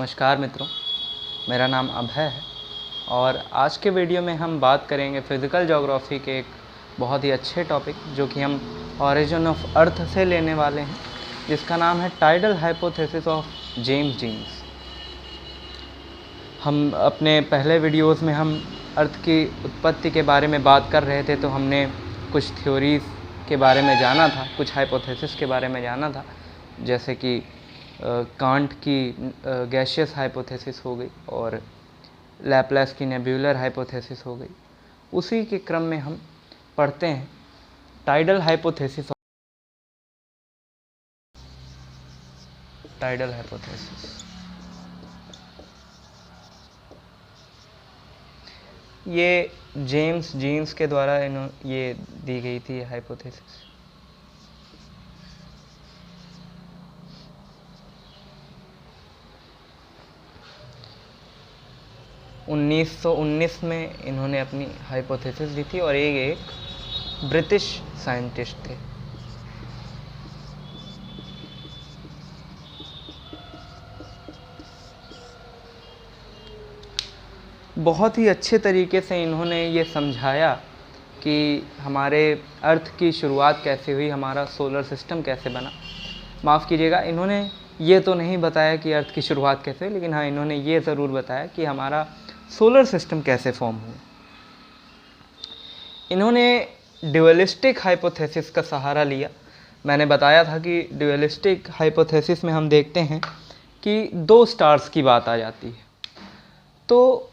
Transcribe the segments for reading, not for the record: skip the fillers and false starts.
नमस्कार मित्रों, मेरा नाम अभय है और आज के वीडियो में हम बात करेंगे फिज़िकल ज्योग्राफी के एक बहुत ही अच्छे टॉपिक जो कि हम ओरिजिन ऑफ अर्थ से लेने वाले हैं, जिसका नाम है tidal hypothesis of James Jeans. हम अपने पहले वीडियोस में हम अर्थ की उत्पत्ति के बारे में बात कर रहे थे, तो हमने कुछ थ्योरीज़ के बारे में जाना था, कुछ हाइपोथेसिस के बारे में जाना था, जैसे कि कांट की गैसियस हाइपोथेसिस हो गई और लैप्लेस की नेब्यूलर हाइपोथेसिस हो गई। उसी के क्रम में हम पढ़ते हैं टाइडल हाइपोथेसिस। टाइडल हाइपोथेसिस ये जेम्स जीन्स के द्वारा ये दी गई थी हाइपोथेसिस। उन्नीस में इन्होंने अपनी हाइपोथेसिस दी थी और ये एक ब्रिटिश साइंटिस्ट थे। बहुत ही अच्छे तरीके से इन्होंने ये समझाया कि हमारे अर्थ की शुरुआत कैसे हुई, हमारा सोलर सिस्टम कैसे बना। माफ़ कीजिएगा, इन्होंने ये तो नहीं बताया कि अर्थ की शुरुआत कैसे हुई, लेकिन हाँ, इन्होंने ये ज़रूर बताया कि हमारा सोलर सिस्टम कैसे फॉर्म हुआ। इन्होंने ड्यूअलिस्टिक हाइपोथेसिस का सहारा लिया। मैंने बताया था कि ड्यूअलिस्टिक हाइपोथेसिस में हम देखते हैं कि दो स्टार्स की बात आ जाती है। तो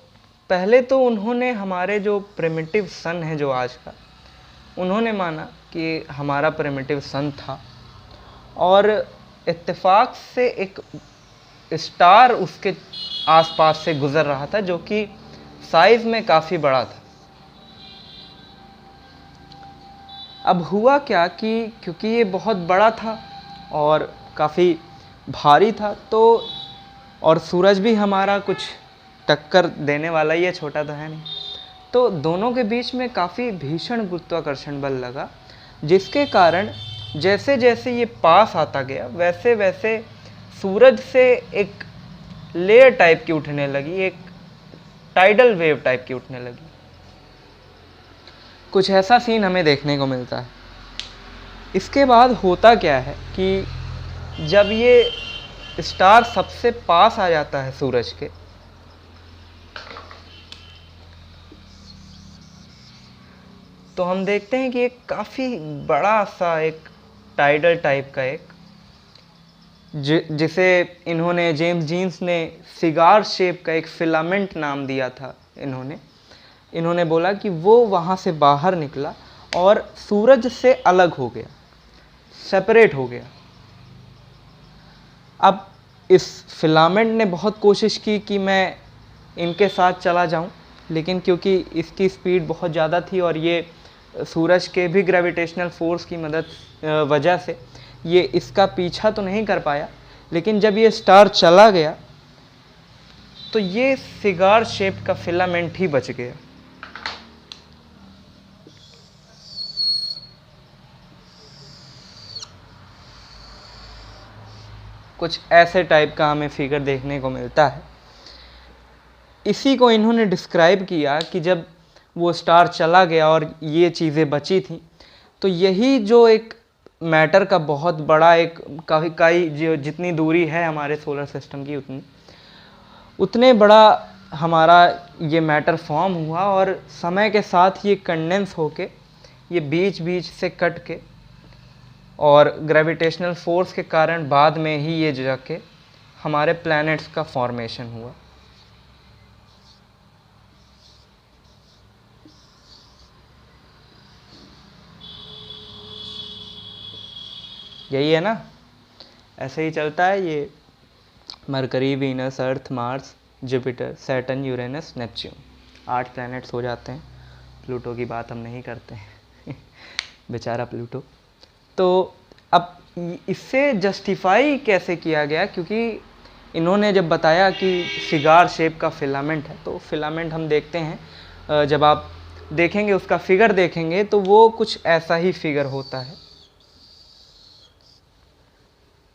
पहले तो उन्होंने हमारे जो प्रिमिटिव सन है जो आज का, उन्होंने माना कि हमारा प्रिमिटिव सन था और इत्तेफाक से एक स्टार उसके आसपास से गुजर रहा था जो कि साइज में काफ़ी बड़ा था। अब हुआ क्या कि क्योंकि ये बहुत बड़ा था और काफ़ी भारी था, तो और सूरज भी हमारा कुछ टक्कर देने वाला ही है, छोटा तो है नहीं, तो दोनों के बीच में काफ़ी भीषण गुरुत्वाकर्षण बल लगा, जिसके कारण जैसे जैसे ये पास आता गया वैसे वैसे सूरज से एक लेयर टाइप की उठने लगी, एक टाइडल वेव टाइप की उठने लगी। कुछ ऐसा सीन हमें देखने को मिलता है। इसके बाद होता क्या है कि जब ये स्टार सबसे पास आ जाता है सूरज के, तो हम देखते हैं कि एक काफ़ी बड़ा सा एक टाइडल टाइप का एक जिसे इन्होंने जेम्स जीन्स ने सिगार शेप का एक फिलामेंट नाम दिया था। इन्होंने बोला कि वो वहाँ से बाहर निकला और सूरज से अलग हो गया, सेपरेट हो गया। अब इस फिलामेंट ने बहुत कोशिश की कि मैं इनके साथ चला जाऊं, लेकिन क्योंकि इसकी स्पीड बहुत ज़्यादा थी और ये सूरज के भी ग्रेविटेशनल फोर्स की वजह से ये इसका पीछा तो नहीं कर पाया। लेकिन जब ये स्टार चला गया तो ये सिगार शेप का फिलामेंट ही बच गया। कुछ ऐसे टाइप का हमें फिगर देखने को मिलता है। इसी को इन्होंने डिस्क्राइब किया कि जब वो स्टार चला गया और ये चीज़ें बची थी, तो यही जो एक मैटर का बहुत बड़ा एक काफ़ी जो जितनी दूरी है हमारे सोलर सिस्टम की उतने बड़ा हमारा ये मैटर फॉर्म हुआ और समय के साथ ये कंडेंस होके ये बीच बीच से कट के और ग्रेविटेशनल फोर्स के कारण बाद में ही ये जाके हमारे प्लैनेट्स का फॉर्मेशन हुआ। यही है ना, ऐसे ही चलता है ये। Mercury, Venus, Earth, Mars, Jupiter, Saturn, Uranus, Neptune, 8 planets हो जाते हैं। प्लूटो की बात हम नहीं करते हैं बेचारा प्लूटो। तो अब इससे जस्टिफाई कैसे किया गया, क्योंकि इन्होंने जब बताया कि सिगार शेप का फिलामेंट है, तो फिलामेंट हम देखते हैं, जब आप देखेंगे उसका फिगर देखेंगे तो वो कुछ ऐसा ही फिगर होता है।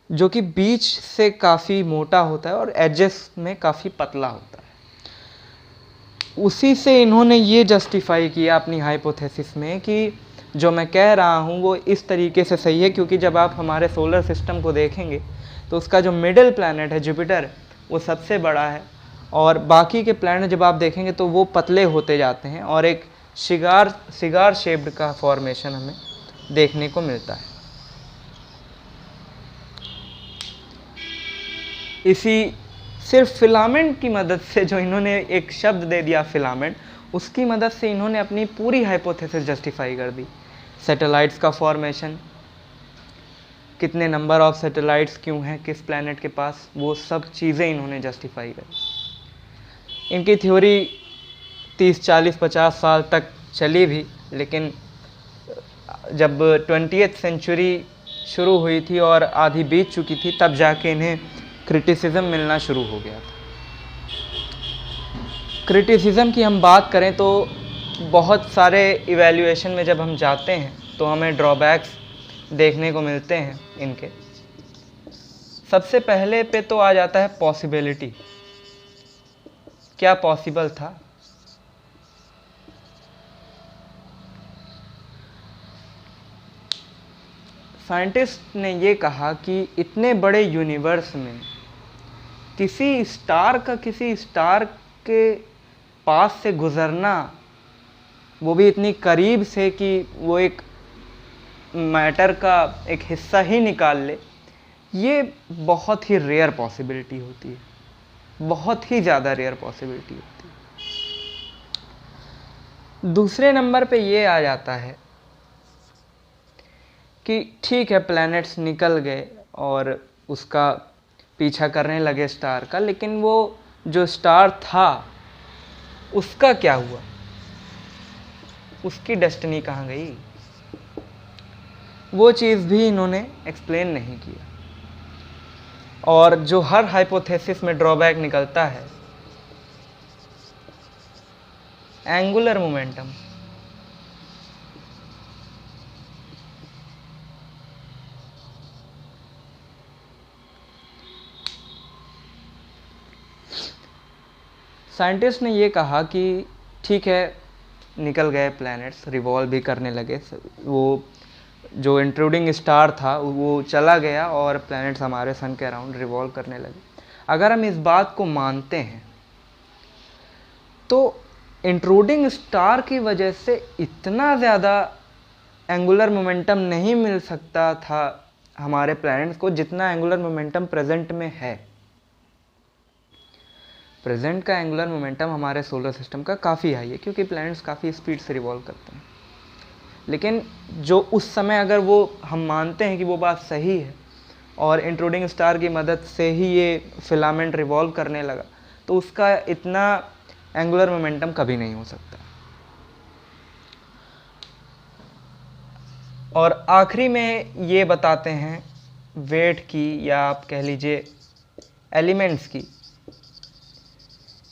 जो कि बीच से काफ़ी मोटा होता है और एजेस में काफ़ी पतला होता है। उसी से इन्होंने ये जस्टिफाई किया अपनी हाइपोथेसिस में कि जो मैं कह रहा हूँ वो इस तरीके से सही है, क्योंकि जब आप हमारे सोलर सिस्टम को देखेंगे तो उसका जो मिडिल प्लैनेट है जुपिटर, वो सबसे बड़ा है, और बाकी के प्लैनेट जब आप देखेंगे तो वो पतले होते जाते हैं और एक सिगार शेप्ड का फॉर्मेशन हमें देखने को मिलता है। इसी सिर्फ फिलामेंट की मदद से, जो इन्होंने एक शब्द दे दिया फिलामेंट, उसकी मदद से इन्होंने अपनी पूरी हाइपोथेसिस जस्टिफाई कर दी। सैटेलाइट्स का फॉर्मेशन, कितने नंबर ऑफ सैटेलाइट्स क्यों हैं किस प्लैनेट के पास, वो सब चीज़ें इन्होंने जस्टिफाई करी। इनकी थ्योरी 30, 40, 50 साल तक चली भी, लेकिन जब 20th सेंचुरी शुरू हुई थी और आधी बीत चुकी थी, तब जाके इन्हें क्रिटिसिज्म मिलना शुरू हो गया था। क्रिटिसिज्म की हम बात करें तो बहुत सारे इवैल्यूएशन में जब हम जाते हैं तो हमें ड्रॉबैक्स देखने को मिलते हैं इनके। सबसे पहले पे तो आ जाता है पॉसिबिलिटी, क्या पॉसिबल था। साइंटिस्ट ने ये कहा कि इतने बड़े यूनिवर्स में किसी स्टार के पास से गुजरना, वो भी इतनी करीब से कि वो एक मैटर का एक हिस्सा ही निकाल ले, ये बहुत ही रेयर पॉसिबिलिटी होती है, बहुत ही ज़्यादा रेयर पॉसिबिलिटी होती है। दूसरे नंबर पे ये आ जाता है कि ठीक है, प्लैनेट्स निकल गए और उसका पीछा करने लगे स्टार का, लेकिन वो जो स्टार था उसका क्या हुआ, उसकी डेस्टिनी कहाँ गई, वो चीज़ भी इन्होंने एक्सप्लेन नहीं किया। और जो हर हाइपोथेसिस में ड्रॉबैक निकलता है, एंगुलर मोमेंटम। साइंटिस्ट ने ये कहा कि ठीक है, निकल गए प्लैनेट्स, रिवॉल्व भी करने लगे, वो जो इंट्रूडिंग स्टार था वो चला गया और प्लैनेट्स हमारे सन के अराउंड रिवॉल्व करने लगे। अगर हम इस बात को मानते हैं तो इंट्रूडिंग स्टार की वजह से इतना ज़्यादा एंगुलर मोमेंटम नहीं मिल सकता था हमारे प्लैनेट्स को, जितना एंगुलर मोमेंटम प्रेजेंट में है। प्रेजेंट का एंगुलर मोमेंटम हमारे सोलर सिस्टम का काफ़ी हाई है, क्योंकि प्लैनेट्स काफ़ी स्पीड से रिवॉल्व करते हैं। लेकिन जो उस समय, अगर वो हम मानते हैं कि वो बात सही है और इंट्रूडिंग स्टार की मदद से ही ये फिलामेंट रिवॉल्व करने लगा, तो उसका इतना एंगुलर मोमेंटम कभी नहीं हो सकता। और आखिरी में ये बताते हैं वेट की, या आप कह लीजिए एलिमेंट्स की,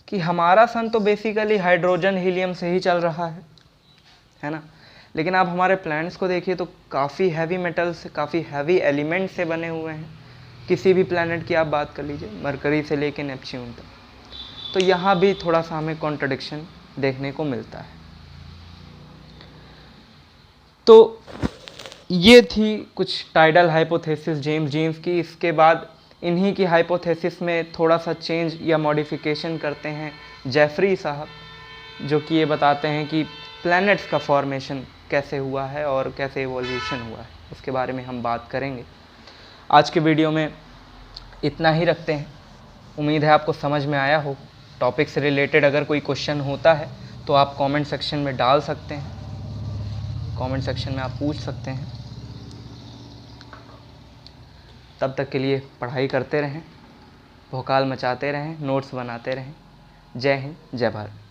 कि हमारा सन तो बेसिकली हाइड्रोजन हीलियम से ही चल रहा है ना, लेकिन आप हमारे प्लैनेट्स को देखिए तो काफ़ी हैवी मेटल्स, काफ़ी हैवी एलिमेंट से बने हुए हैं। किसी भी प्लैनेट की आप बात कर लीजिए, मरकरी से लेके नेपच्यून तक, तो यहाँ भी थोड़ा सा हमें कॉन्ट्रडिक्शन देखने को मिलता है। तो ये थी कुछ टाइडल हाइपोथेसिस जेम्स जीन्स की। इसके बाद इन्हीं की हाइपोथेसिस में थोड़ा सा चेंज या मॉडिफिकेशन करते हैं जेफरी साहब, जो कि ये बताते हैं कि प्लैनेट्स का फॉर्मेशन कैसे हुआ है और कैसे इवोल्यूशन हुआ है, उसके बारे में हम बात करेंगे। आज के वीडियो में इतना ही रखते हैं। उम्मीद है आपको समझ में आया हो। टॉपिक से रिलेटेड अगर कोई क्वेश्चन होता है तो आप कमेंट सेक्शन में डाल सकते हैं, कमेंट सेक्शन में आप पूछ सकते हैं। तब तक के लिए पढ़ाई करते रहें, भोकाल मचाते रहें, नोट्स बनाते रहें। जय हिंद, जय भारत।